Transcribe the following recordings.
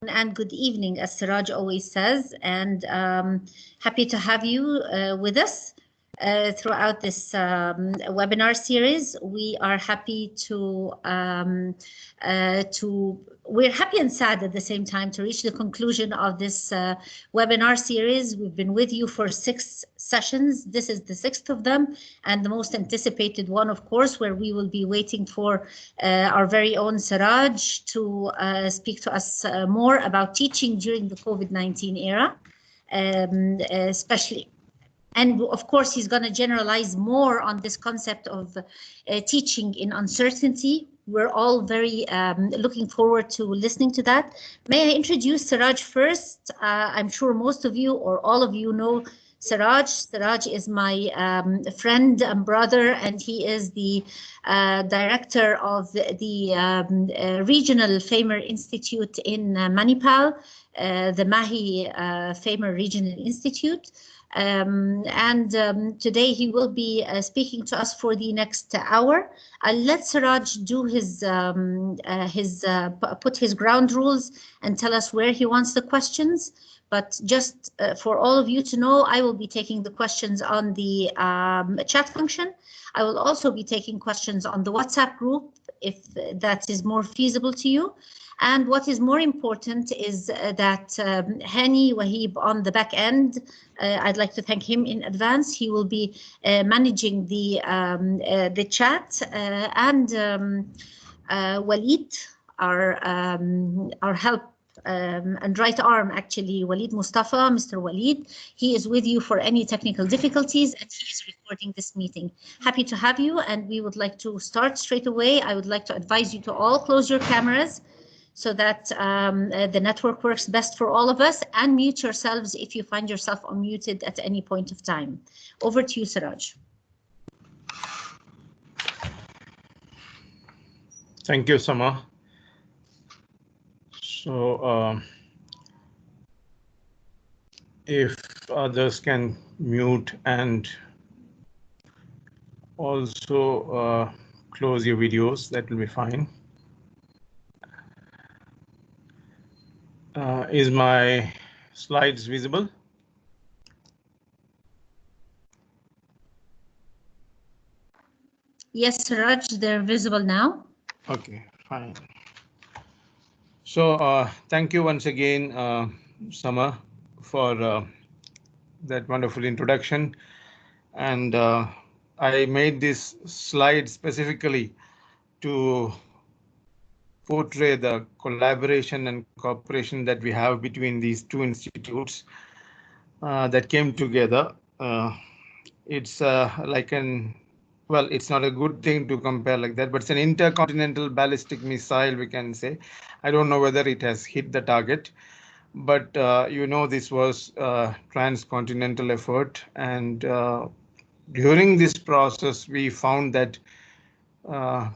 and good evening, as Ciraj always says, and happy to have you with us throughout this webinar series. We are happy we're happy and sad at the same time to reach the conclusion of this webinar series. We've been with you for 6 sessions. This is the 6th of them, and the most anticipated one, of course, where we will be waiting for our very own Ciraj to speak to us more about teaching during the COVID-19 era, especially. And of course, he's going to generalize more on this concept of teaching in uncertainty. We're all very looking forward to listening to that. May I introduce Ciraj first? I'm sure most of you or all of you know Ciraj. Ciraj is my friend and brother, and he is the director of the Regional FAIMER Institute in Manipal, the MAHE-FAIMER Regional Institute. Today he will be speaking to us for the next hour. I'll let Ciraj do put his ground rules and tell us where he wants the questions. But just for all of you to know, I will be taking the questions on the chat function. I will also be taking questions on the WhatsApp group if that is more feasible to you. And what is more important is that Hani Wahib on the back end, I'd like to thank him in advance. He will be managing the chat, and Walid, our help and right arm, actually, Walid Mustafa, Mr. Walid. He is with you for any technical difficulties, and he is recording this meeting. Happy to have you, and we would like to start straight away. I would like to advise you to all close your cameras so that the network works best for all of us, and mute yourselves if you find yourself unmuted at any point of time. Over to you, Ciraj. Thank you, Sama. So if others can mute and also close your videos, that will be fine. Is my slides visible? Yes, Ciraj, they're visible now. Okay, fine. So thank you once again, Sama, for that wonderful introduction. And I made this slide specifically to portray the collaboration and cooperation that we have between these two institutes that came together. It's like well, it's not a good thing to compare like that, but it's an intercontinental ballistic missile, we can say. I don't know whether it has hit the target, but this was a transcontinental effort. And during this process, we found that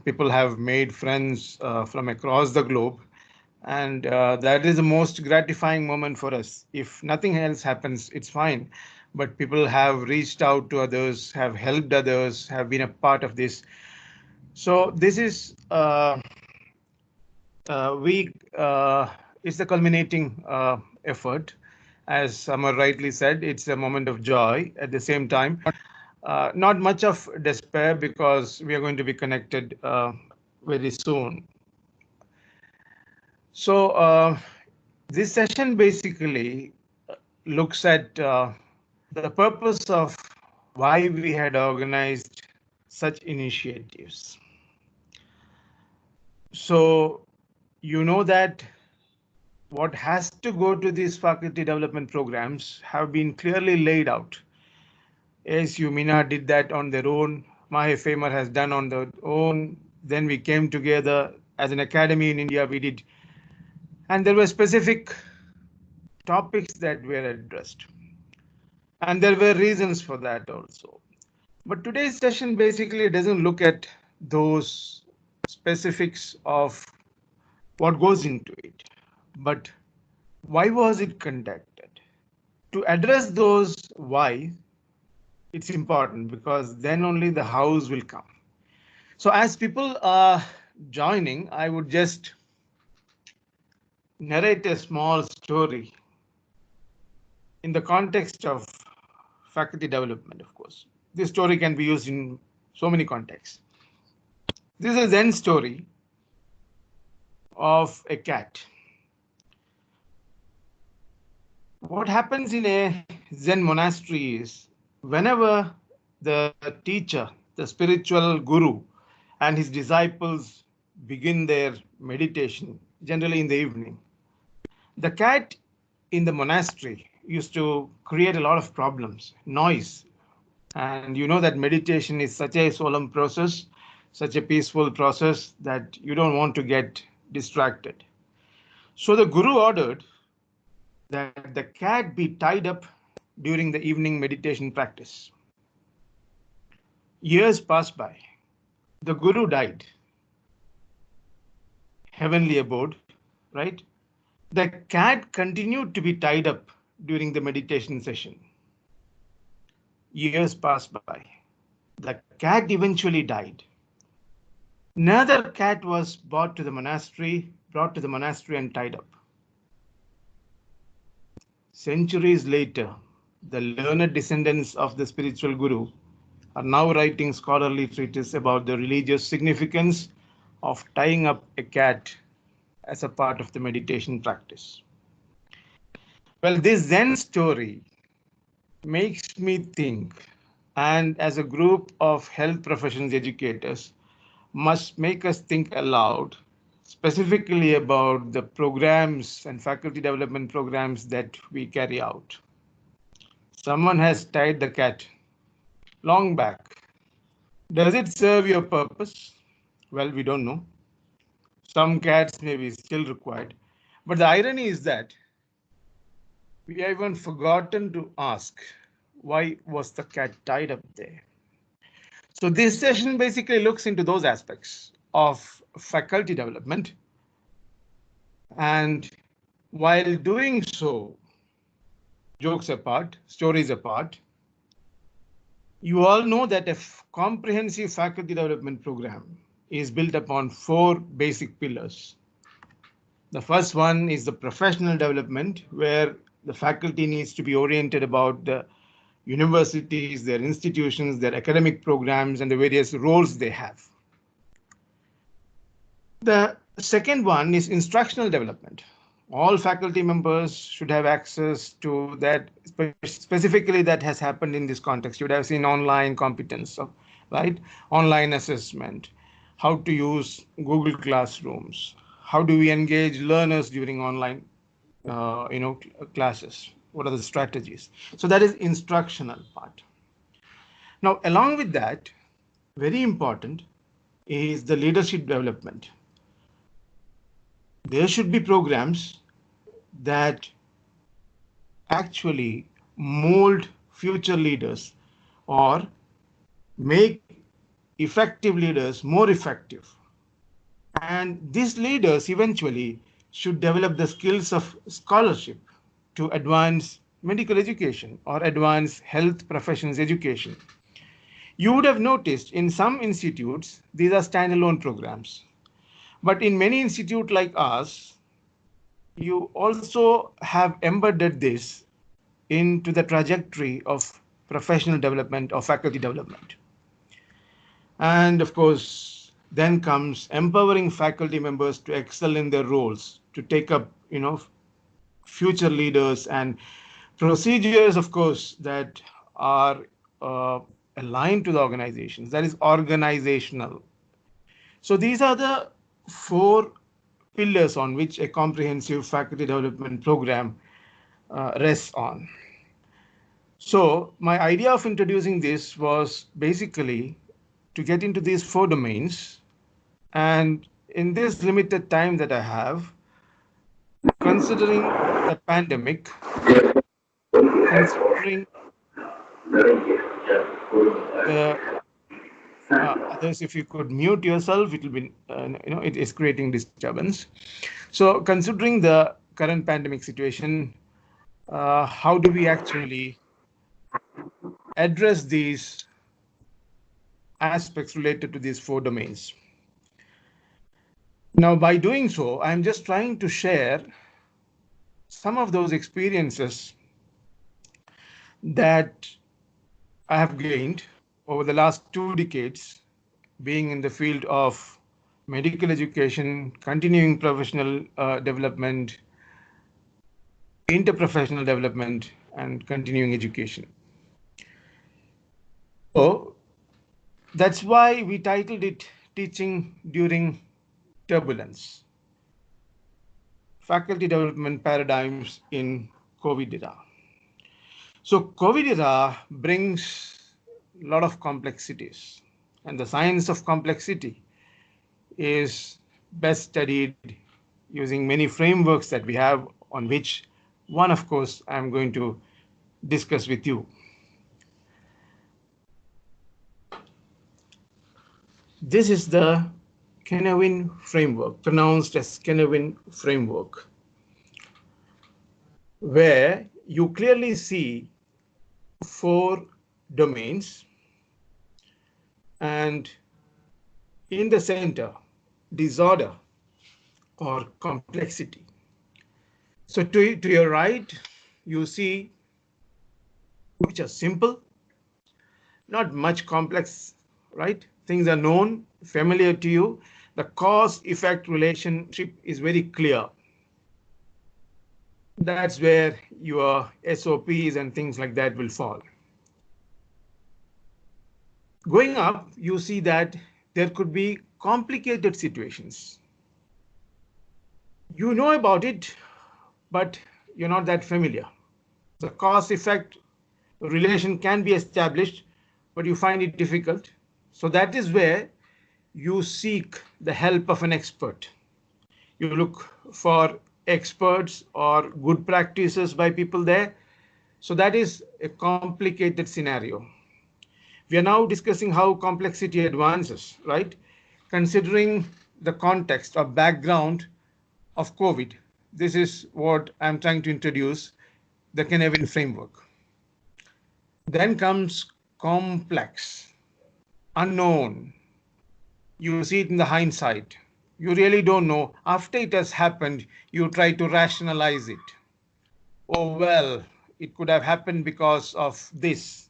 people have made friends from across the globe, and that is the most gratifying moment for us. If nothing else happens, it's fine, but people have reached out to others, have helped others, have been a part of this. So this is it's the culminating effort. As Samar rightly said, it's a moment of joy at the same time. Not much of despair, because we are going to be connected very soon. So this session basically looks at the purpose of why we had organized such initiatives. So you know that what has to go to these faculty development programs have been clearly laid out. ASU MENA did that on their own. MAHE-FAIMER has done on their own. Then we came together as an academy in India. We did, and there were specific topics that were addressed, and there were reasons for that also. But today's session basically doesn't look at those specifics of what goes into it, but why was it conducted? To address those why, it's important, because then only the hows will come. So as people are joining, I would just narrate a small story in the context of faculty development, of course. This story can be used in so many contexts. This is a Zen story of a cat. What happens in a Zen monastery is whenever the teacher, the spiritual guru, and his disciples begin their meditation, generally in the evening, the cat in the monastery used to create a lot of problems, noise. And you know that meditation is such a solemn process, such a peaceful process that you don't want to get distracted. So the guru ordered that the cat be tied up during the evening meditation practice. Years passed by. The guru died. Heavenly abode, right? The cat continued to be tied up during the meditation session. Years passed by. The cat eventually died. Another cat was brought to the monastery and tied up. Centuries later, the learned descendants of the spiritual guru are now writing scholarly treatises about the religious significance of tying up a cat as a part of the meditation practice. Well, this Zen story makes me think, and as a group of health professions educators, must make us think aloud, specifically about the programs and faculty development programs that we carry out. Someone has tied the cat long back. Does it serve your purpose? Well, we don't know. Some cats may be still required. But the irony is that we have even forgotten to ask, why was the cat tied up there? So this session basically looks into those aspects of faculty development. And while doing so, jokes apart, stories apart, you all know that a comprehensive faculty development program is built upon 4 basic pillars. The first one is the professional development, where the faculty needs to be oriented about the universities, their institutions, their academic programs, and the various roles they have. The second one is instructional development. All faculty members should have access to that, specifically that has happened in this context. You would have seen online competence, right? Online assessment, how to use Google Classrooms, how do we engage learners during online classes, what are the strategies? So that is instructional part. Now, along with that, very important is the leadership development. There should be programs that actually mold future leaders or make effective leaders more effective. And these leaders eventually should develop the skills of scholarship to advance medical education or advance health professions education. You would have noticed in some institutes, these are standalone programs. But in many institutes like ours, you also have embedded this into the trajectory of professional development or faculty development. And of course, then comes empowering faculty members to excel in their roles, to take up, future leaders and procedures, of course, that are aligned to the organizations, that is organizational. So these are the 4 pillars on which a comprehensive faculty development program rests on. So my idea of introducing this was basically to get into these 4 domains. And in this limited time that I have, considering the pandemic, considering others, if you could mute yourself, it will be, it is creating disturbance. So considering the current pandemic situation, how do we actually address these aspects related to these 4 domains? Now, by doing so, I'm just trying to share some of those experiences that I have gained over the last 2 decades, being in the field of medical education, continuing professional development, interprofessional development, and continuing education. So that's why we titled it Teaching During Turbulence, Faculty Development Paradigms in COVID era. So COVID era brings a lot of complexities, and the science of complexity is best studied using many frameworks that we have, on which one, of course, I'm going to discuss with you. This is the Kenevin framework, pronounced as Kenevin framework, where you clearly see 4 domains, and in the center, disorder or complexity. So to your right, you see which are simple, not much complex, right? Things are known, familiar to you. The cause-effect relationship is very clear. That's where your SOPs and things like that will fall. Going up, you see that there could be complicated situations. You know about it, but you're not that familiar. The cause-effect relation can be established, but you find it difficult. So that is where you seek the help of an expert. You look for experts or good practices by people there. So that is a complicated scenario. We are now discussing how complexity advances, right? Considering the context or background of COVID, this is what I'm trying to introduce, the Kenevin framework. Then comes complex, unknown. You see it in the hindsight. You really don't know. After it has happened, you try to rationalize it. Oh, well, it could have happened because of this.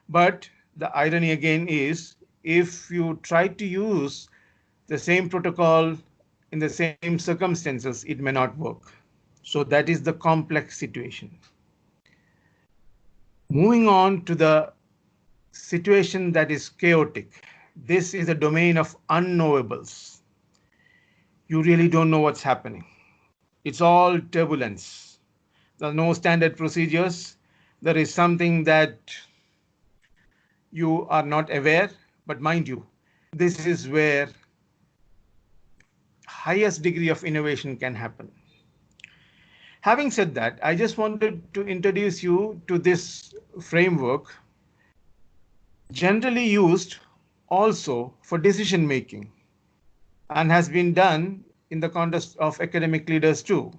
But the irony again is, if you try to use the same protocol in the same circumstances, it may not work. So that is the complex situation. Moving on to the situation that is chaotic. This is a domain of unknowables. You really don't know what's happening. It's all turbulence. There are no standard procedures. There is something that you are not aware, but mind you, this is where highest degree of innovation can happen. Having said that, I just wanted to introduce you to this framework, generally used also for decision making, and has been done in the context of academic leaders too.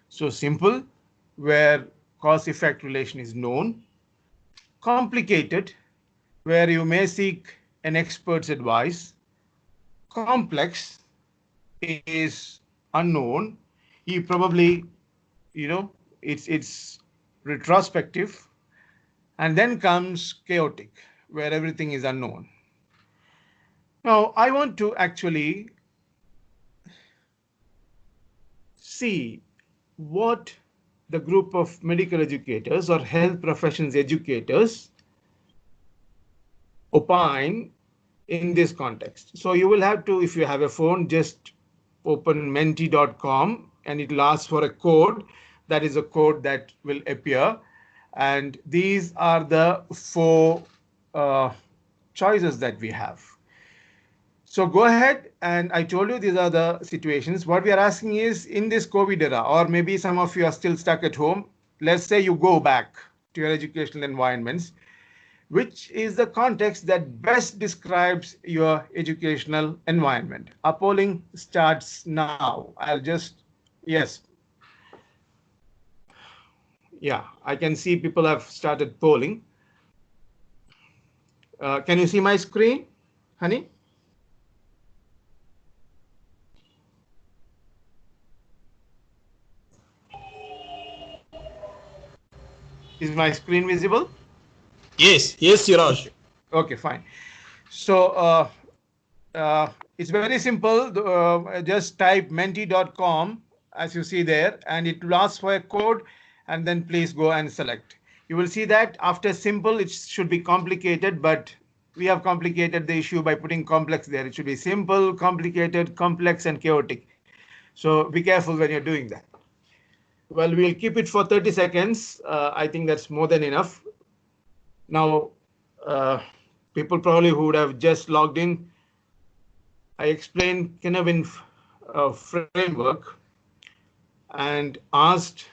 So simple, where cause-effect relation is known. Complicated, where you may seek an expert's advice. Complex is unknown. You probably, it's retrospective. And then comes chaotic, where everything is unknown. Now, I want to actually see what the group of medical educators or health professions educators opine in this context. So you will have to, if you have a phone, just open menti.com and it will ask for a code. That is a code that will appear. And these are the 4 choices that we have. So go ahead, and I told you these are the situations. What we are asking is, in this COVID era, or maybe some of you are still stuck at home, let's say you go back to your educational environments, which is the context that best describes your educational environment. Our polling starts now. Yes. Yeah, I can see people have started polling. Can you see my screen, honey? Is my screen visible? Yes, yes, Ciraj. Okay, okay, fine. So it's very simple. Just type menti.com as you see there, and it will ask for a code, and then please go and select. You will see that after simple, it should be complicated, but we have complicated the issue by putting complex there. It should be simple, complicated, complex, and chaotic. So be careful when you're doing that. Well, we'll keep it for 30 seconds. I think that's more than enough. Now, uh, people probably who would have just logged in, I explained Kinevin framework and asked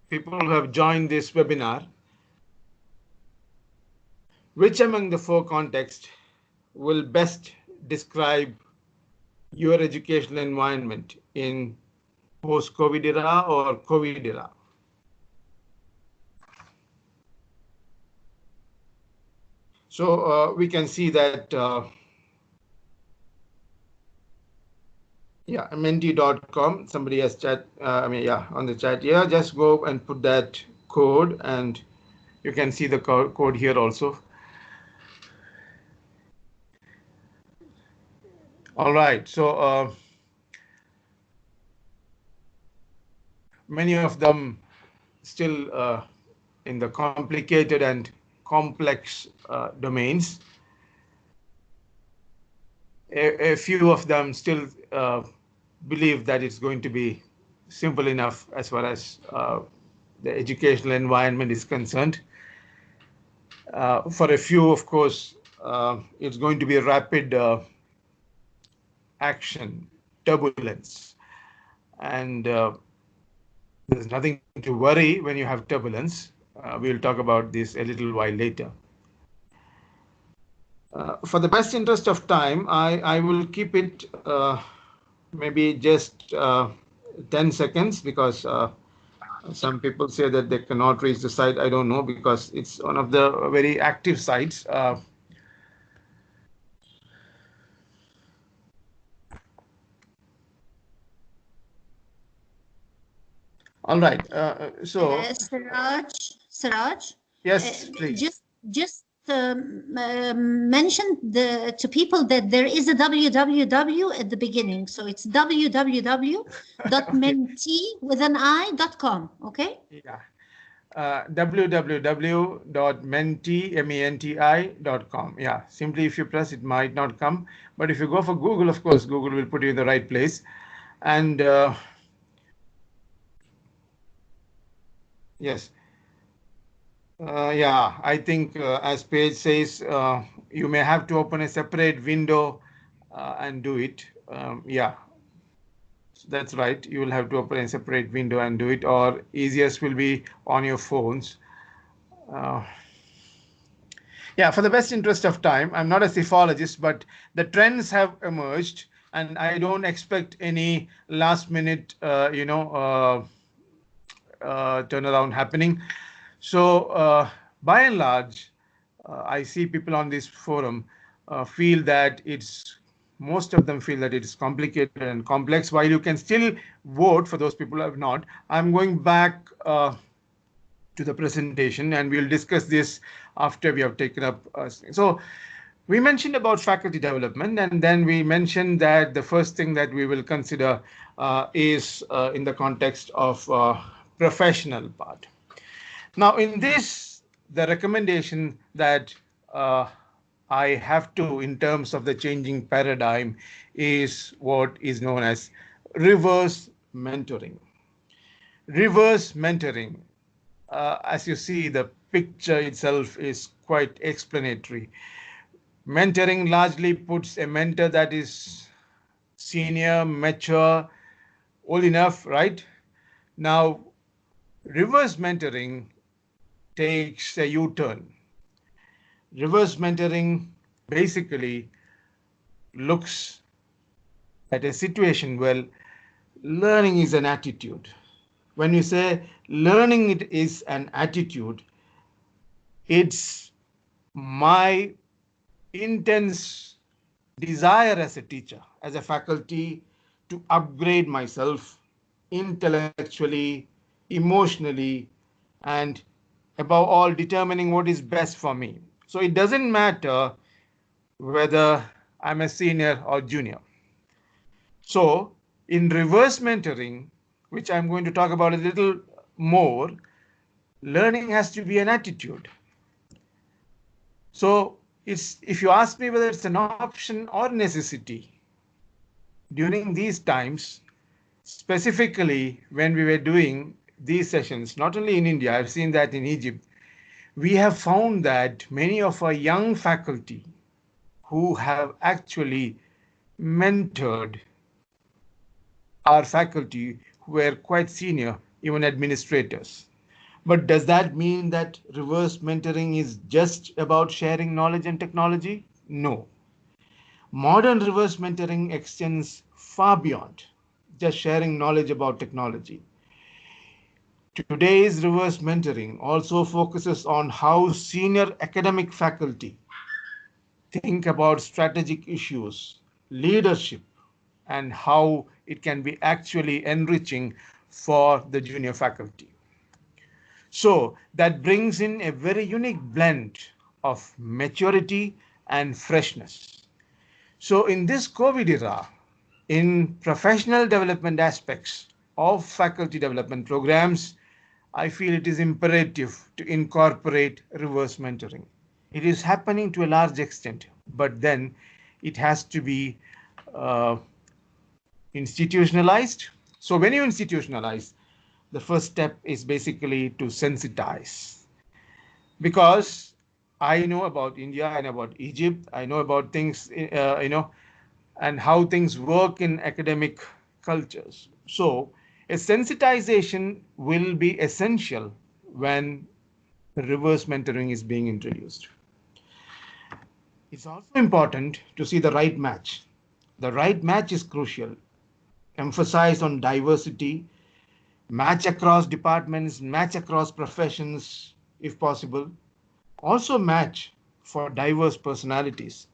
people who have joined this webinar, which among the four contexts will best describe your educational environment in post-COVID era or COVID era? So we can see that, yeah, menti.com, somebody has chat, on the chat here, just go and put that code and you can see the code here also. All right, so many of them still in the complicated and complex domains. A few of them still believe that it's going to be simple enough as far as the educational environment is concerned. For a few, of course, it's going to be a rapid action, turbulence. And there's nothing to worry when you have turbulence. We'll talk about this a little while later. For the best interest of time, I will keep it maybe just 10 seconds because some people say that they cannot reach the site. I don't know because it's one of the very active sites. All right. So Siraj, yes, please. just mention to people that there is a www at the beginning, so it's www.menti.com. Okay. Yeah. www.menti.com. Yeah, simply if you press, it might not come. But if you go for Google, of course, Google will put you in the right place. And yes. Yeah, I think as Paige says, you may have to open a separate window and do it. Yeah, that's right. You will have to open a separate window and do it, or easiest will be on your phones. Yeah, for the best interest of time, I'm not a psephologist, but the trends have emerged, and I don't expect any last minute, turnaround happening. So by and large, I see people on this forum feel that most of them feel that it's complicated and complex. While you can still vote for those people who have not, I'm going back to the presentation, and we'll discuss this after we have taken up. So we mentioned about faculty development, and then we mentioned that the first thing that we will consider is in the context of professional part. Now, in this, the recommendation that I have to, in terms of the changing paradigm, is what is known as reverse mentoring. Reverse mentoring, as you see, the picture itself is quite explanatory. Mentoring largely puts a mentor that is senior, mature, old enough, right? Now, reverse mentoring takes a U-turn. Reverse mentoring basically looks at a situation where learning is an attitude. When you say learning it is an attitude, it's my intense desire as a teacher, as a faculty, to upgrade myself intellectually, emotionally, and above all determining what is best for me. So it doesn't matter whether I'm a senior or junior. So in reverse mentoring, which I'm going to talk about a little more, learning has to be an attitude. So if you ask me whether it's an option or necessity, during these times, specifically when we were doing these sessions, not only in India, I've seen that in Egypt, we have found that many of our young faculty who have actually mentored our faculty who were quite senior, even administrators. But does that mean that reverse mentoring is just about sharing knowledge and technology? No. Modern reverse mentoring extends far beyond just sharing knowledge about technology. Today's reverse mentoring also focuses on how senior academic faculty think about strategic issues, leadership, and how it can be actually enriching for the junior faculty. So that brings in a very unique blend of maturity and freshness. So in this COVID era, in professional development aspects of faculty development programs, I feel it is imperative to incorporate reverse mentoring. It is happening to a large extent, but then it has to be uh, institutionalized. So when you institutionalize, the first step is basically to sensitize. Because I know about India, I know about Egypt, I know about things, and how things work in academic cultures. So a sensitization will be essential when reverse mentoring is being introduced. It's also important to see the right match. The right match is crucial. Emphasize on diversity, match across departments, match across professions if possible. Also match for diverse personalities.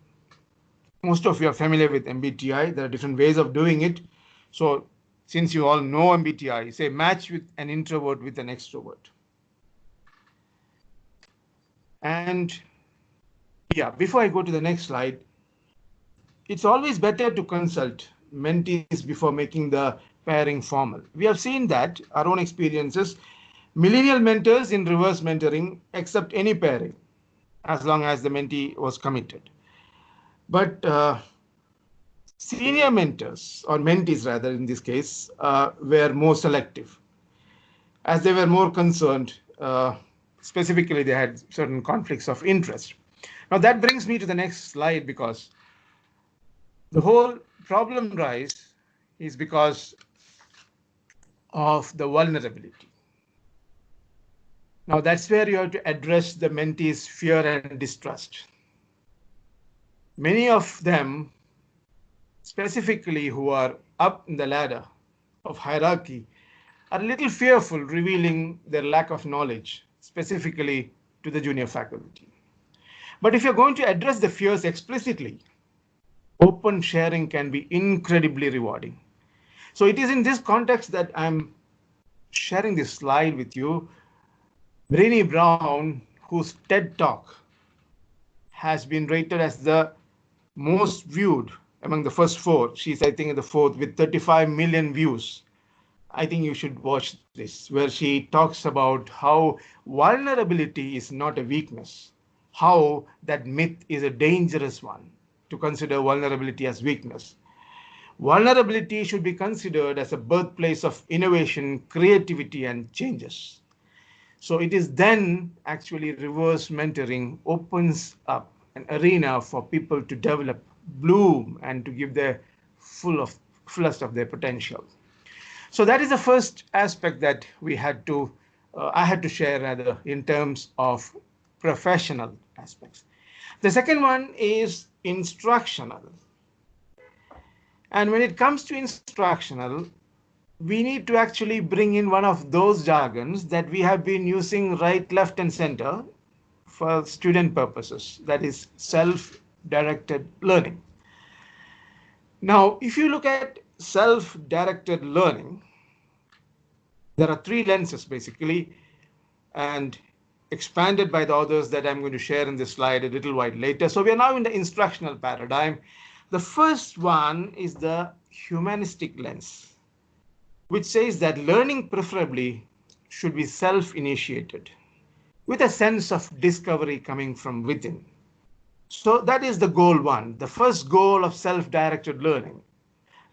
Most of you are familiar with MBTI. There are different ways of doing it. So since you all know MBTI, say match with an introvert with an extrovert. And yeah, before I go to the next slide, it's always better to consult mentees before making the pairing formal. We have seen that our own experiences, millennial mentors in reverse mentoring accept any pairing as long as the mentee was committed. But senior mentors, or mentees rather in this case, were more selective as they were more concerned. Specifically, they had certain conflicts of interest. Now that brings me to the next slide, because the whole problem rise is because of the vulnerability. Now that's where you have to address the mentees' fear and distrust. Many of them, specifically who are up in the ladder of hierarchy, are a little fearful revealing their lack of knowledge, specifically to the junior faculty. But if you're going to address the fears explicitly, open sharing can be incredibly rewarding. So it is in this context that I'm sharing this slide with you. Brené Brown, whose TED Talk has been rated as the most viewed among the first four. She's, I think, the fourth with 35 million views. I think you should watch this, where she talks about how vulnerability is not a weakness, how that myth is a dangerous one to consider vulnerability as weakness. Vulnerability should be considered as a birthplace of innovation, creativity, and changes. So it is then actually reverse mentoring opens up an arena for people to develop, bloom, and to give their fullest of their potential. So that is the first aspect that I had to share rather in terms of professional aspects. The second one is instructional. And when it comes to instructional, we need to actually bring in one of those jargons that we have been using right, left, and center for student purposes, that is self-directed learning. Now, if you look at self-directed learning, there are three lenses basically. and expanded by the authors that I'm going to share in this slide a little while later. So we are now in the instructional paradigm. The first one is the humanistic lens, which says that learning preferably should be self-initiated with a sense of discovery coming from within. So that is the goal one, the first goal of self-directed learning.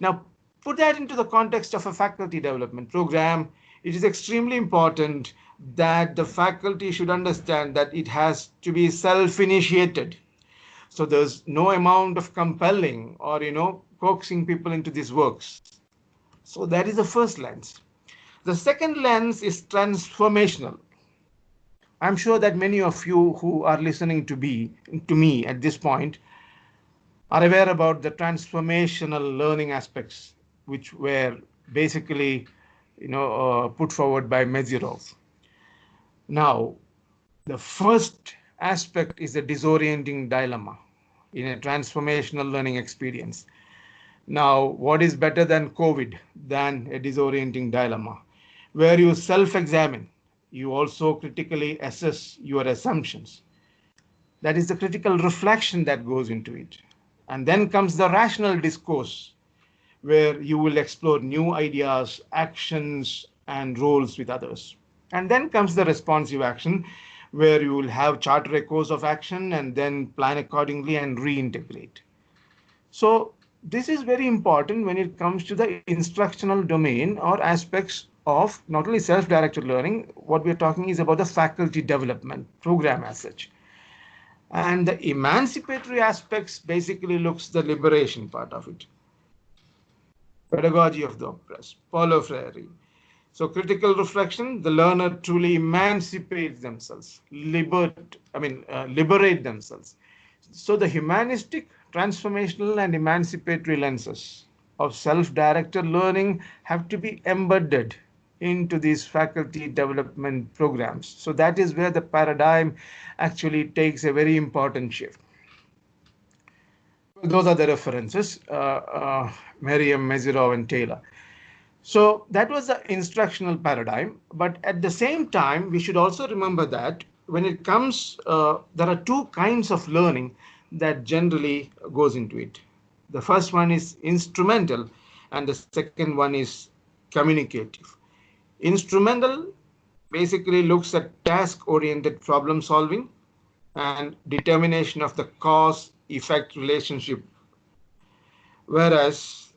Now, put that into the context of a faculty development program. It is extremely important that the faculty should understand that it has to be self-initiated. So there's no amount of compelling or, coaxing people into these works. So that is the first lens. The second lens is transformational. I'm sure that many of you who are listening to me at this point are aware about the transformational learning aspects, which were basically, put forward by Mezirov. Now, the first aspect is the disorienting dilemma in a transformational learning experience. Now, what is better than COVID than a disorienting dilemma, where you self-examine, you also critically assess your assumptions. That is the critical reflection that goes into it. And then comes the rational discourse, where you will explore new ideas, actions, and roles with others. And then comes the responsive action, where you will have charter echoes of action and then plan accordingly and reintegrate. So this is very important when it comes to the instructional domain or aspects of not only self-directed learning. What we're talking is about the faculty development program as such. And the emancipatory aspects basically looks the liberation part of it. Pedagogy of the oppressed, Paulo Freire. So critical reflection, the learner truly emancipates themselves, liberate themselves. So the humanistic, transformational, and emancipatory lenses of self-directed learning have to be embedded into these faculty development programs. So that is where the paradigm actually takes a very important shift. Those are the references, Merriam, Mezirov, and Taylor. So that was the instructional paradigm. But at the same time, we should also remember that when it comes, there are two kinds of learning that generally goes into it. The first one is instrumental, and the second one is communicative. Instrumental basically looks at task-oriented problem solving and determination of the cause-effect relationship, whereas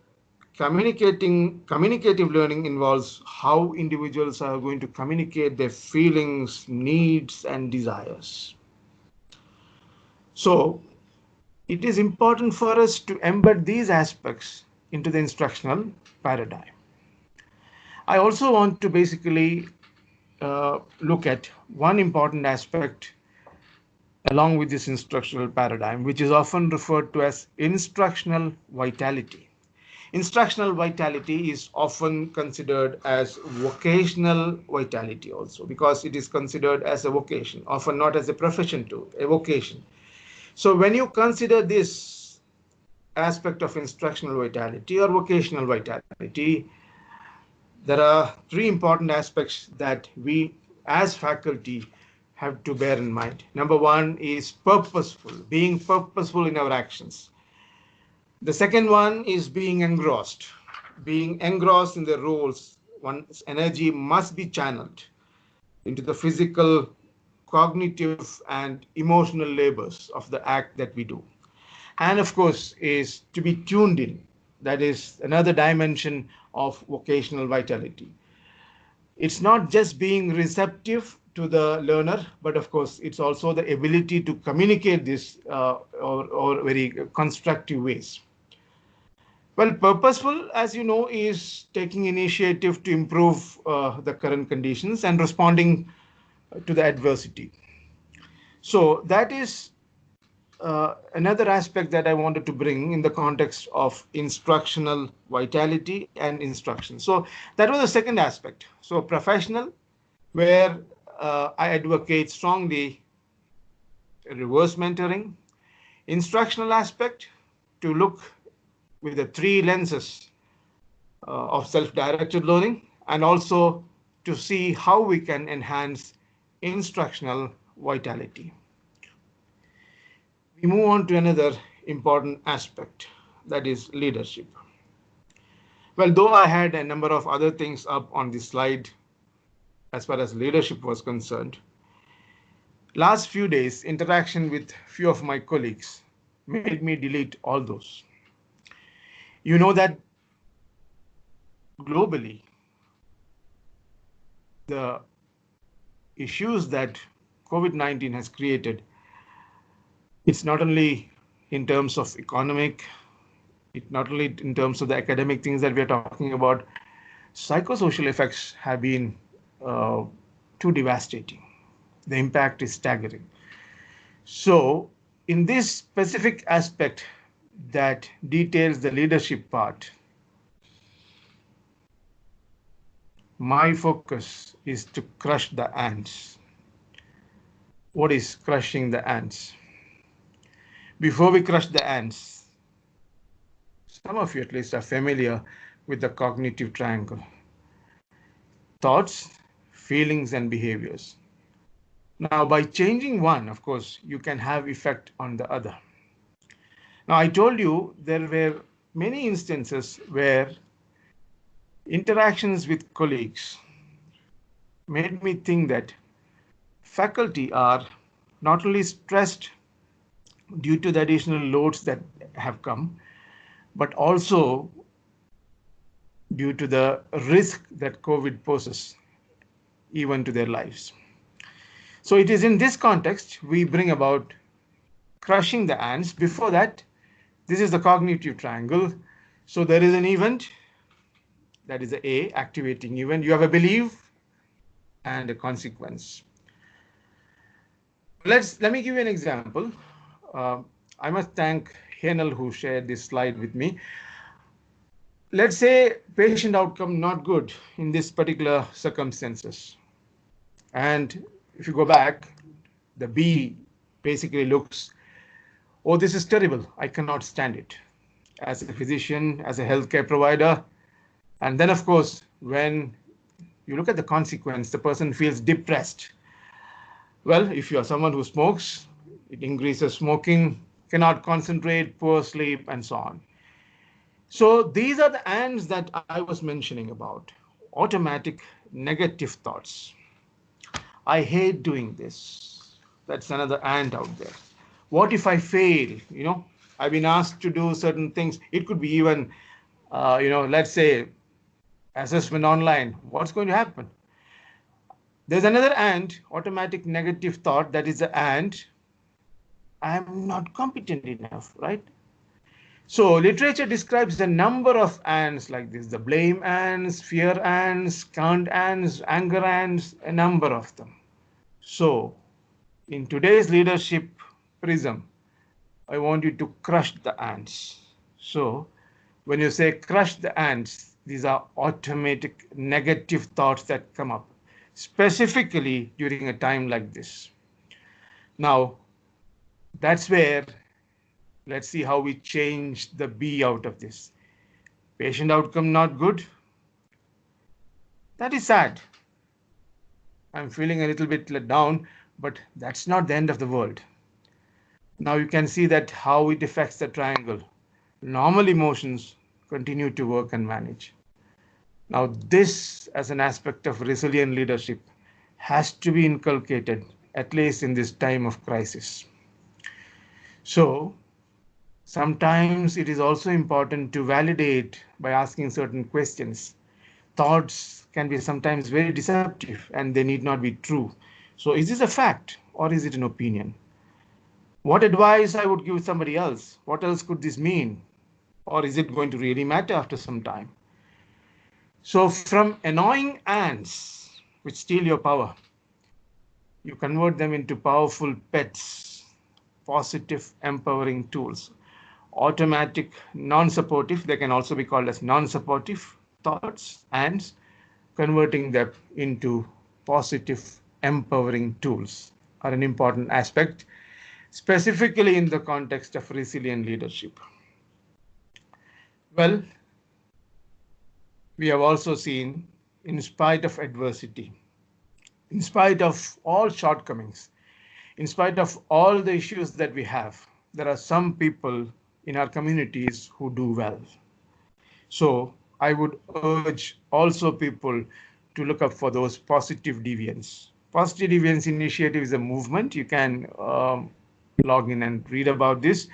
communicative learning involves how individuals are going to communicate their feelings, needs, and desires. So it is important for us to embed these aspects into the instructional paradigm. I also want to basically look at one important aspect along with this instructional paradigm, which is often referred to as instructional vitality. Instructional vitality is often considered as vocational vitality also, because it is considered as a vocation, often not as a profession too, a vocation. So when you consider this aspect of instructional vitality or vocational vitality, there are three important aspects that we as faculty have to bear in mind. Number one is purposeful, being purposeful in our actions. The second one is being engrossed in the roles. One's energy must be channeled into the physical, cognitive, and emotional labors of the act that we do. And of course, is to be tuned in. That is another dimension of vocational vitality. It's not just being receptive to the learner, but of course, it's also the ability to communicate this or very constructive ways. Well, purposeful, as you know, is taking initiative to improve the current conditions and responding to the adversity. So that is another aspect that I wanted to bring in the context of instructional vitality and instruction. So that was the second aspect. So professional, where I advocate strongly reverse mentoring. Instructional aspect, to look with the three lenses of self-directed learning, and also to see how we can enhance instructional vitality. We move on to another important aspect, that is leadership. Well, though I had a number of other things up on the slide as far as leadership was concerned, last few days, interaction with few of my colleagues made me delete all those. You know that globally, the issues that COVID-19 has created, it's not only in terms of economic, it not only in terms of the academic things that we are talking about, psychosocial effects have been too devastating. The impact is staggering. So in this specific aspect that details the leadership part, my focus is to crush the ants. What is crushing the ants? Before we crush the ants, some of you at least are familiar with the cognitive triangle. Thoughts, feelings, and behaviors. Now, by changing one, of course, you can have effect on the other. Now, I told you there were many instances where interactions with colleagues made me think that faculty are not only stressed due to the additional loads that have come, but also due to the risk that COVID poses even to their lives. So it is in this context we bring about crushing the ants. Before that, this is the cognitive triangle. So there is an event, that is the A, activating event. You have a belief and a consequence. Let me give you an example. I must thank Henel who shared this slide with me. Let's say patient outcome not good in this particular circumstances. And if you go back, the B basically looks, oh, this is terrible. I cannot stand it as a physician, as a healthcare provider. And then, of course, when you look at the consequence, the person feels depressed. Well, if you are someone who smokes, it increases smoking, cannot concentrate, poor sleep, and so on. So these are the ants that I was mentioning about, automatic negative thoughts. I hate doing this. That's another ant out there. What if I fail? I've been asked to do certain things. It could be even, let's say assessment online. What's going to happen? There's another ant, automatic negative thought, that is the ant, I'm not competent enough, right? So literature describes the number of ants like this, the blame ants, fear ants, count ants, anger ants, a number of them. So in today's leadership prism, I want you to crush the ants. So when you say crush the ants, these are automatic negative thoughts that come up, specifically during a time like this. Now, that's where let's see how we change the B out of this. Patient outcome not good. That is sad. I'm feeling a little bit let down, but that's not the end of the world. Now you can see that how it affects the triangle. Normal emotions continue to work and manage. Now this, as an aspect of resilient leadership, has to be inculcated, at least in this time of crisis. So sometimes it is also important to validate by asking certain questions. Thoughts can be sometimes very deceptive and they need not be true. So is this a fact or is it an opinion? What advice I would give somebody else? What else could this mean? Or is it going to really matter after some time? So from annoying ants which steal your power, you convert them into powerful pets, positive, empowering tools. Automatic, non-supportive, they can also be called as non-supportive thoughts, and converting them into positive, empowering tools are an important aspect, specifically in the context of resilient leadership. Well, we have also seen, in spite of adversity, in spite of all shortcomings, in spite of all the issues that we have, there are some people in our communities who do well. So I would urge also people to look up for those positive deviants. Positive Deviance Initiative is a movement. You can log in and read about this.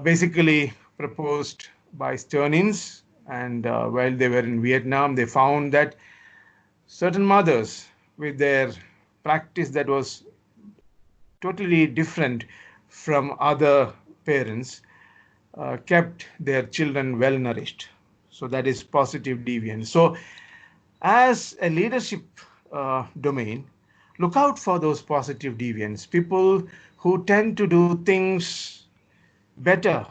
Basically proposed by Stearns, and while they were in Vietnam, they found that certain mothers with their practice that was totally different from other parents kept their children well nourished. So that is positive deviance. So as a leadership domain, look out for those positive deviants, people who tend to do things better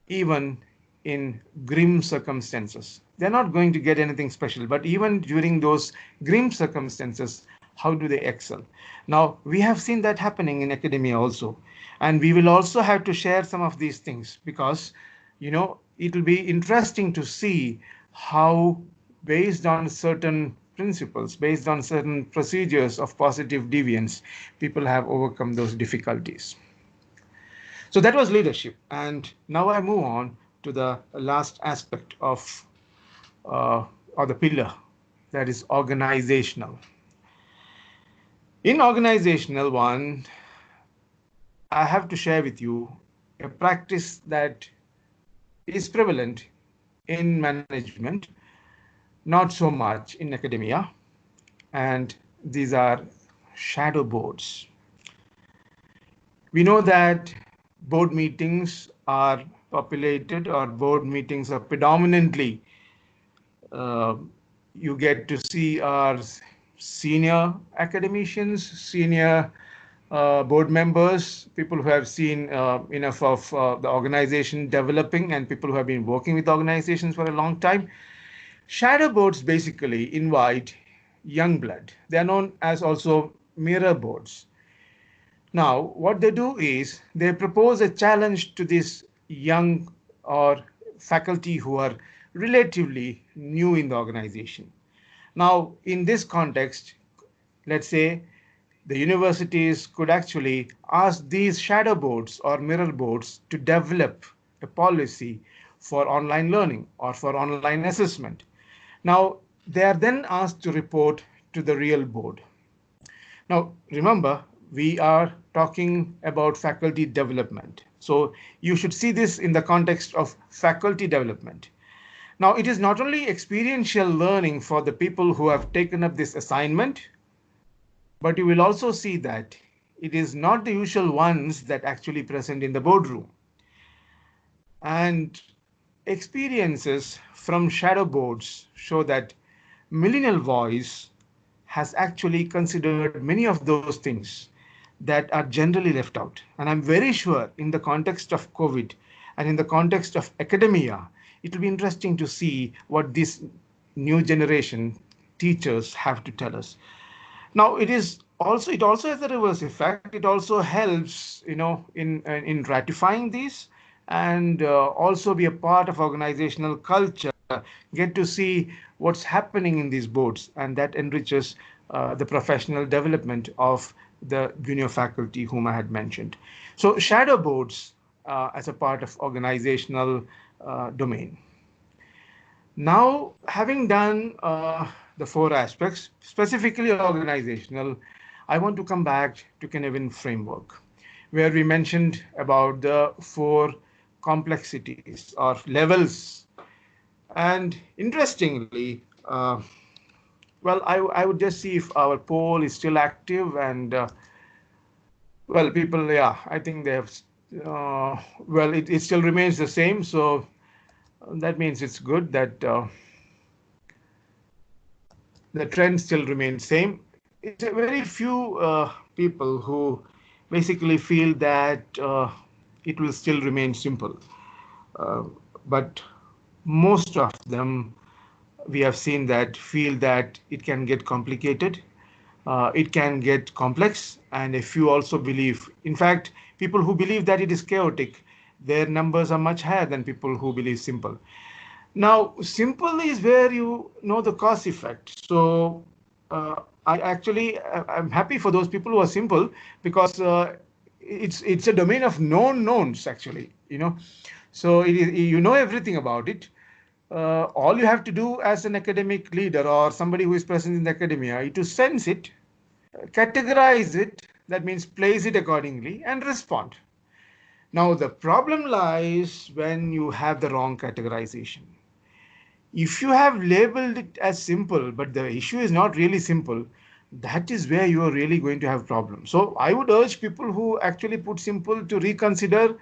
even in grim circumstances. They're not going to get anything special, but even during those grim circumstances, how do they excel? Now, we have seen that happening in academia also, and we will also have to share some of these things because, it will be interesting to see how, based on certain principles, based on certain procedures of positive deviance, people have overcome those difficulties. So that was leadership. And now I move on to the last aspect of, or the pillar, that is organizational. In organizational one, I have to share with you a practice that is prevalent in management, not so much in academia, and these are shadow boards. We know that board meetings are populated, or board meetings are predominantly, you get to see our senior academicians, senior board members, people who have seen enough of the organization developing, and people who have been working with organizations for a long time. Shadow boards basically invite young blood. They are known as also mirror boards. Now, what they do is they propose a challenge to this young or faculty who are relatively new in the organization. Now, in this context, let's say the universities could actually ask these shadow boards or mirror boards to develop a policy for online learning or for online assessment. Now, they are then asked to report to the real board. Now, remember, we are talking about faculty development. So you should see this in the context of faculty development. Now, it is not only experiential learning for the people who have taken up this assignment, but you will also see that it is not the usual ones that actually present in the boardroom. And experiences from shadow boards show that Millennial Voice has actually considered many of those things that are generally left out. And I'm very sure in the context of COVID and in the context of academia, it will be interesting to see what this new generation teachers have to tell us. Now, it also has a reverse effect. It also helps, in ratifying these, and also be a part of organizational culture, get to see what's happening in these boards, and that enriches the professional development of the junior faculty whom I had mentioned. So shadow boards as a part of organizational domain. Now, having done the four aspects, specifically organizational, I want to come back to Canevin framework, where we mentioned about the four complexities or levels. And interestingly, well, I would just see if our poll is still active, and well, people, yeah, I think they have, well, it still remains the same. So that means it's good that the trend still remains same. It's a very few people who basically feel that it will still remain simple. But most of them, we have seen that feel that it can get complicated, it can get complex, and a few also believe, in fact, people who believe that it is chaotic, their numbers are much higher than people who believe simple. Now, simple is where you know the cause effect. So I'm happy for those people who are simple, because it's a domain of known knowns actually, so you know everything about it. All you have to do as an academic leader or somebody who is present in the academia is to sense it, categorize it, that means place it accordingly, and respond. Now the problem lies when you have the wrong categorization. If you have labeled it as simple, but the issue is not really simple, that is where you are really going to have problems. So I would urge people who actually put simple to reconsider,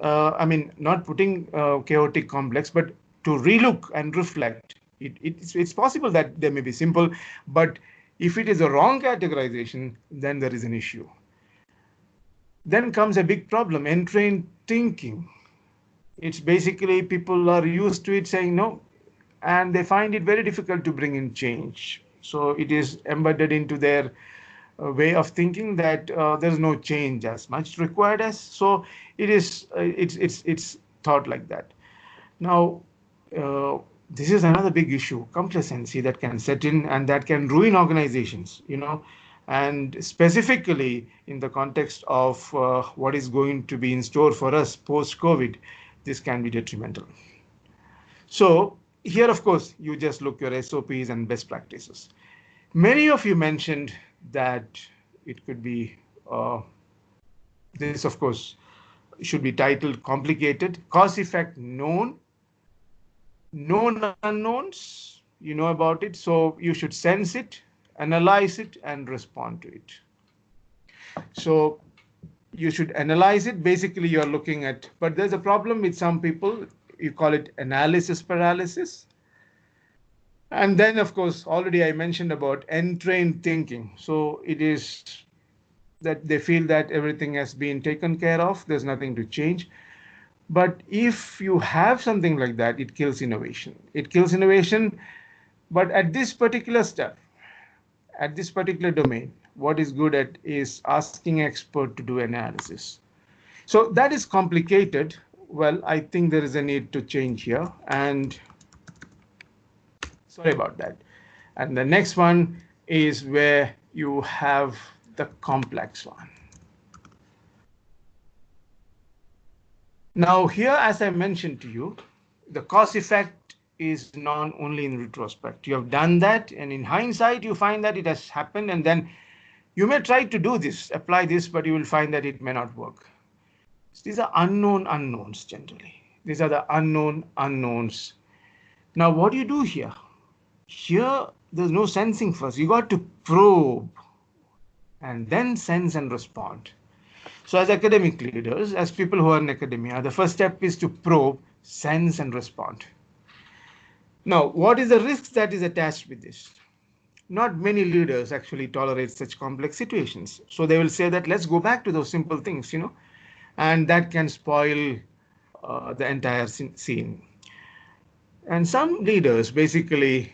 not putting chaotic complex, but to relook and reflect. It's possible that they may be simple, but if it is a wrong categorization, then there is an issue. Then comes a big problem, entrained thinking. It's basically people are used to it saying no, and they find it very difficult to bring in change. So it is embedded into their way of thinking that there's no change as much required as. So it's thought like that. Now, this is another big issue, complacency that can set in and that can ruin organizations, and specifically in the context of what is going to be in store for us post-COVID, this can be detrimental. So here, of course, you just look your SOPs and best practices. Many of you mentioned that it could be, this of course should be titled complicated, cause effect known, known unknowns, you know about it, so you should sense it, analyze it, and respond to it. So you should analyze it. Basically, you're looking at, but there's a problem with some people, you call it analysis paralysis. And then, of course, already I mentioned about entrained thinking. So it is that they feel that everything has been taken care of, there's nothing to change. But if you have something like that, it kills innovation. It kills innovation, but at this particular step, at this particular domain, what is good at is asking expert to do analysis. So that is complicated. Well, I think there is a need to change here, and sorry about that. And the next one is where you have the complex one. Now here, as I mentioned to you, the cause effect is known only in retrospect. You have done that, and in hindsight, you find that it has happened, and then you may try to do this, apply this, but you will find that it may not work. So these are unknown unknowns generally. These are the unknown unknowns. Now, what do you do here? Here, there's no sensing first. You got to probe and then sense and respond. So as academic leaders, as people who are in academia, the first step is to probe, sense, and respond. Now, what is the risk that is attached with this? Not many leaders actually tolerate such complex situations. So they will say that let's go back to those simple things, and that can spoil the entire scene. And some leaders, basically,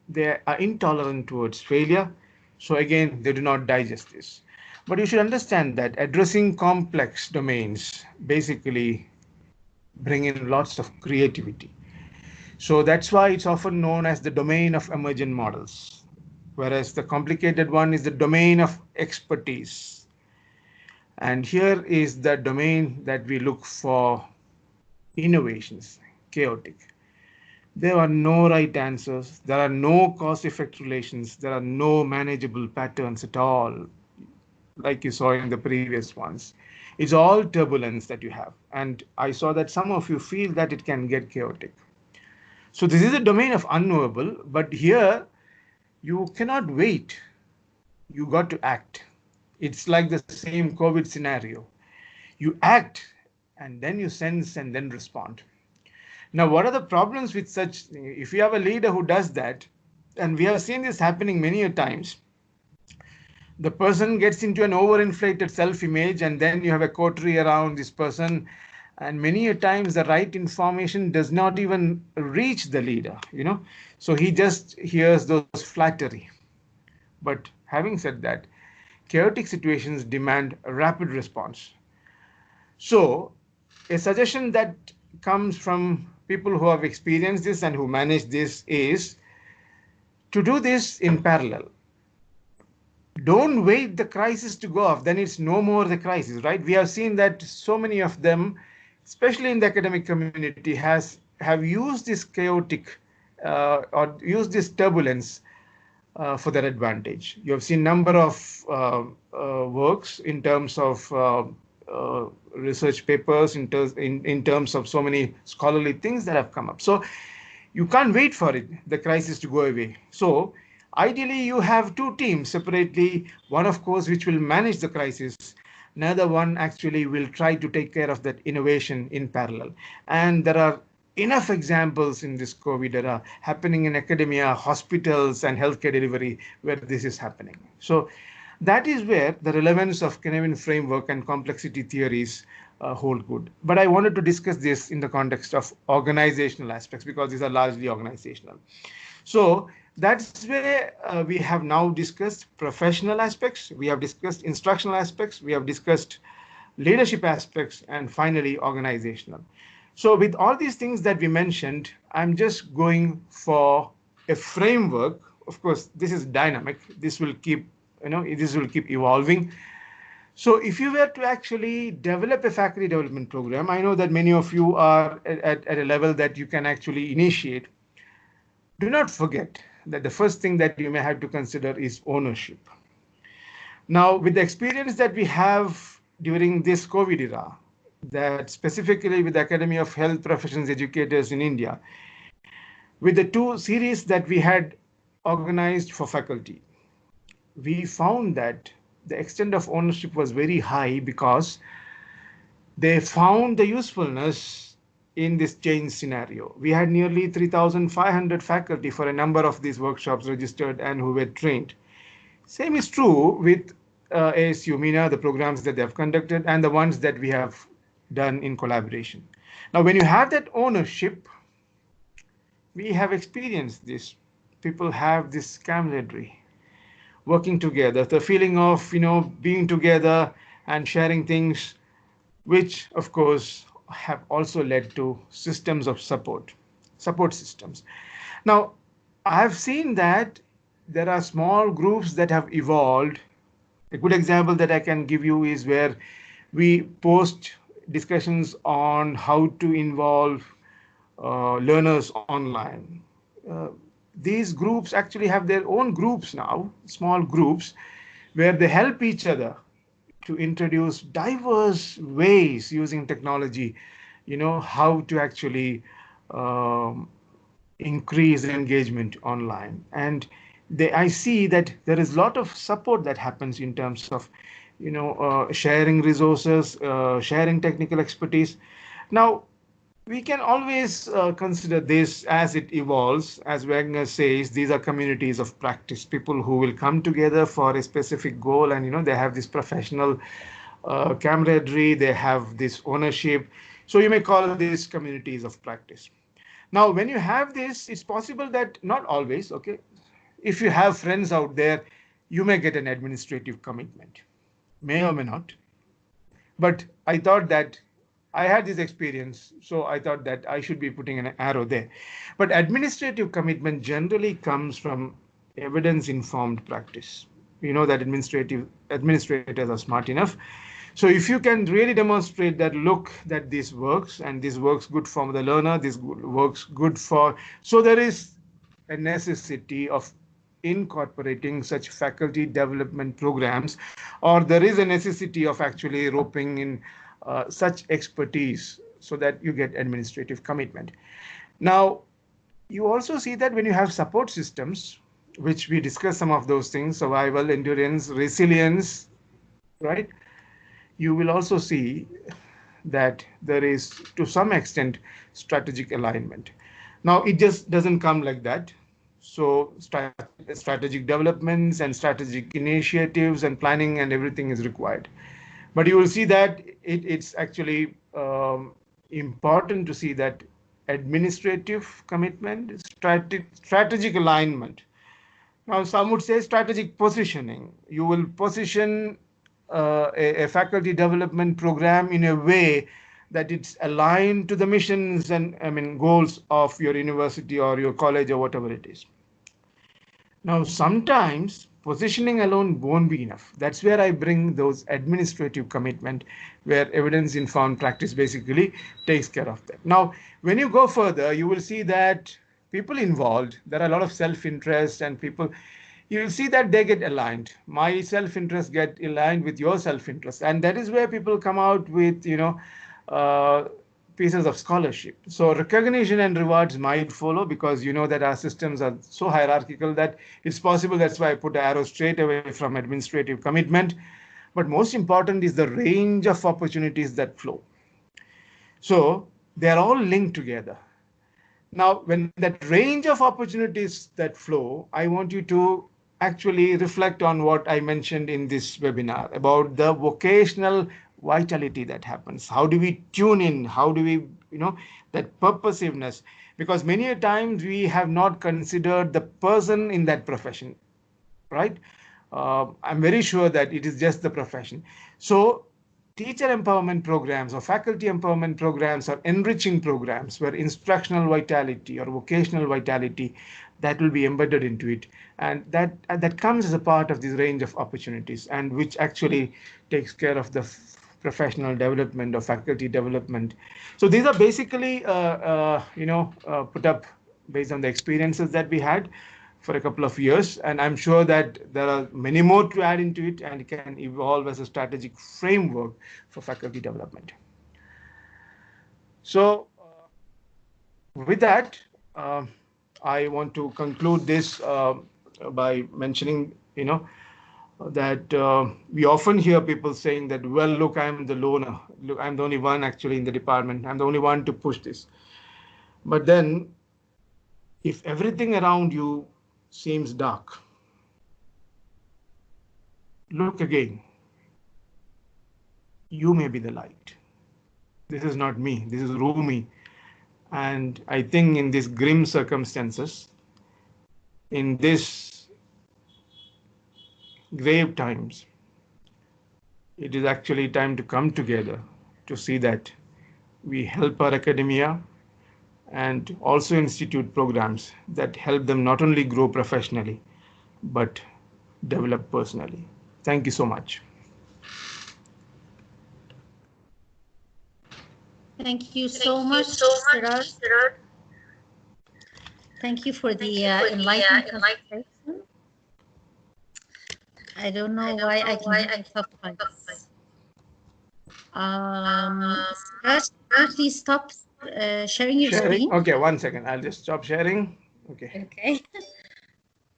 they are intolerant towards failure. So again, they do not digest this. But you should understand that addressing complex domains basically bring in lots of creativity. So that's why it's often known as the domain of emergent models, whereas the complicated one is the domain of expertise. And here is the domain that we look for innovations, chaotic. There are no right answers. There are no cause-effect relations. There are no manageable patterns at all, like you saw in the previous ones. It's all turbulence that you have. And I saw that some of you feel that it can get chaotic. So this is a domain of unknowable, but here you cannot wait. You got to act. It's like the same COVID scenario. You act, and then you sense, and then respond. Now, what are the problems with such? If you have a leader who does that, and we have seen this happening many a times, the person gets into an overinflated self-image, and then you have a coterie around this person, and many a times the right information does not even reach the leader, so he just hears those flattery. But having said that, chaotic situations demand a rapid response. So a suggestion that comes from people who have experienced this and who manage this is to do this in parallel. Don't wait the crisis to go off, then it's no more the crisis, right? We have seen that so many of them, especially in the academic community, have used this chaotic or used this turbulence for their advantage. You have seen number of works in terms of research papers, in terms of so many scholarly things that have come up. So you can't wait for the crisis to go away. So ideally, you have two teams separately. One, of course, which will manage the crisis. Another one actually will try to take care of that innovation in parallel. And there are enough examples in this COVID era happening in academia, hospitals, and healthcare delivery where this is happening. So that is where the relevance of Canadian framework and complexity theories hold good. But I wanted to discuss this in the context of organizational aspects because these are largely organizational. So that's where we have now discussed professional aspects, we have discussed instructional aspects, we have discussed leadership aspects, and finally organizational. So with all these things that we mentioned, I'm just going for a framework. Of course, this is dynamic. This will keep, this will keep evolving. So if you were to actually develop a faculty development program, I know that many of you are at a level that you can actually initiate. Do not forget that the first thing that you may have to consider is ownership. Now, with the experience that we have during this COVID era, that specifically with the Academy of Health Professions Educators in India, with the two series that we had organized for faculty, we found that the extent of ownership was very high because they found the usefulness in this change scenario. We had nearly 3,500 faculty for a number of these workshops registered and who were trained. Same is true with ASU MENA, the programs that they have conducted and the ones that we have done in collaboration. Now, when you have that ownership, we have experienced this. People have this camaraderie, working together, the feeling of being together and sharing things, which of course have also led to systems of support systems. Now, I have seen that there are small groups that have evolved. A good example that I can give you is where we post discussions on how to involve learners online. These groups actually have their own groups now, small groups, where they help each other to introduce diverse ways using technology, how to actually increase engagement online. And I see that there is a lot of support that happens in terms of sharing resources, sharing technical expertise. Now, we can always consider this as it evolves. As Wagner says, these are communities of practice, people who will come together for a specific goal, and they have this professional camaraderie, they have this ownership. So you may call these communities of practice. Now, when you have this, it's possible that not always, okay, if you have friends out there, you may get an administrative commitment. May or may not. But I thought that I had this experience, so I thought that I should be putting an arrow there. But administrative commitment generally comes from evidence-informed practice. You know that administrators are smart enough. So if you can really demonstrate that, look, that this works and this works good for the learner, this works good for, so there is a necessity of incorporating such faculty development programs, or there is a necessity of actually roping in such expertise so that you get administrative commitment. Now, you also see that when you have support systems, which we discussed some of those things, survival, endurance, resilience, right? You will also see that there is, to some extent, strategic alignment. Now, it just doesn't come like that. So strategic developments and strategic initiatives and planning and everything is required. But you will see that it's actually important to see that administrative commitment, strategic alignment. Now, some would say strategic positioning. You will position a faculty development program in a way that it's aligned to the missions and goals of your university or your college or whatever it is. Now, sometimes positioning alone won't be enough. That's where I bring those administrative commitment, where evidence-informed practice basically takes care of that. Now, when you go further, you will see that people involved, there are a lot of self-interest and people, you will see that they get aligned. My self-interest get aligned with your self-interest. And that is where people come out with, uh, pieces of scholarship. So recognition and rewards might follow because you know that our systems are so hierarchical that it's possible. That's why I put the arrow straight away from administrative commitment. But most important is the range of opportunities that flow. So they're all linked together. Now, when that range of opportunities that flow, I want you to actually reflect on what I mentioned in this webinar about the vocational vitality that happens. How do we tune in? How do we, that purposiveness? Because many a times we have not considered the person in that profession, right? I'm very sure that it is just the profession. So teacher empowerment programs or faculty empowerment programs or enriching programs where instructional vitality or vocational vitality that will be embedded into it, and that comes as a part of this range of opportunities, and which actually takes care of the professional development or faculty development. So these are basically put up based on the experiences that we had for a couple of years, and I'm sure that there are many more to add into it, and it can evolve as a strategic framework for faculty development. So with that, I want to conclude this by mentioning, that we often hear people saying that, well, look, I'm the loner. Look, I'm the only one actually in the department. I'm the only one to push this. But then if everything around you seems dark, look again. You may be the light. This is not me. This is Rumi. And I think in these grim circumstances, in these grave times, it is actually time to come together to see that we help our academia and also institute programs that help them not only grow professionally, but develop personally. Thank you so much. Thank you so much, Ciraj. Thank you for the enlightening presentation. I don't know why I can hear myself twice. Ciraj, please stop sharing your screen. Okay, 1 second. I'll just stop sharing. Okay.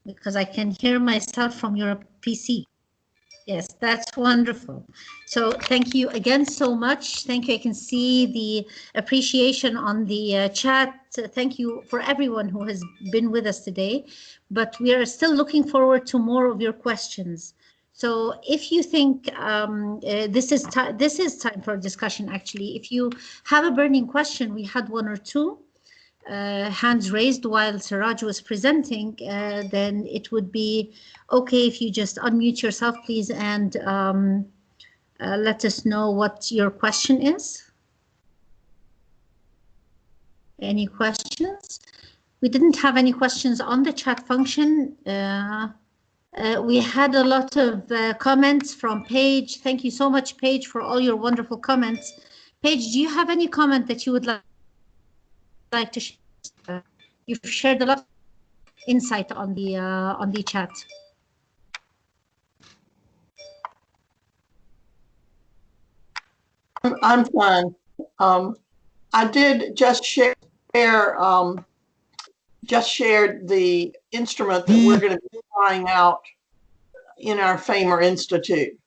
Because I can hear myself from your PC. Yes, that's wonderful. So thank you again so much. Thank you. I can see the appreciation on the chat. Thank you for everyone who has been with us today. But we are still looking forward to more of your questions. So if you think this is time for a discussion, actually, if you have a burning question, we had one or two hands raised while Ciraj was presenting, then it would be okay if you just unmute yourself, please, and let us know what your question is. Any questions? We didn't have any questions on the chat function. We had a lot of comments from Paige. Thank you so much, Paige, for all your wonderful comments. Paige, do you have any comment that you would like to share? You've shared a lot of insight on the chat. I'm fine. I did just share shared the instrument that we're going to be trying out in our FAIMER Institute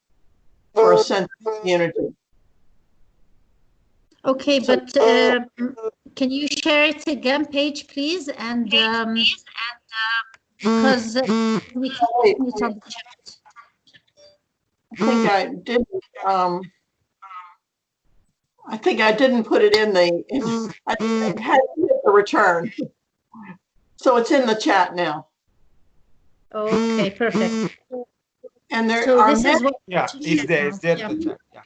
for a sense of unity. Okay, but can you share it again, Paige, please? And because we can't mute on the chat. I think I didn't. I think I didn't put it in the. I had to hit the return, so it's in the chat now. Okay, perfect. And there So are this is what. Yeah, it's there. It's there in the chat. Yeah.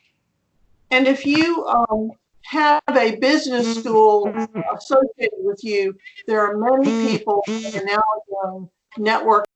And if you have a business school associated with you, there are many people that are now doing network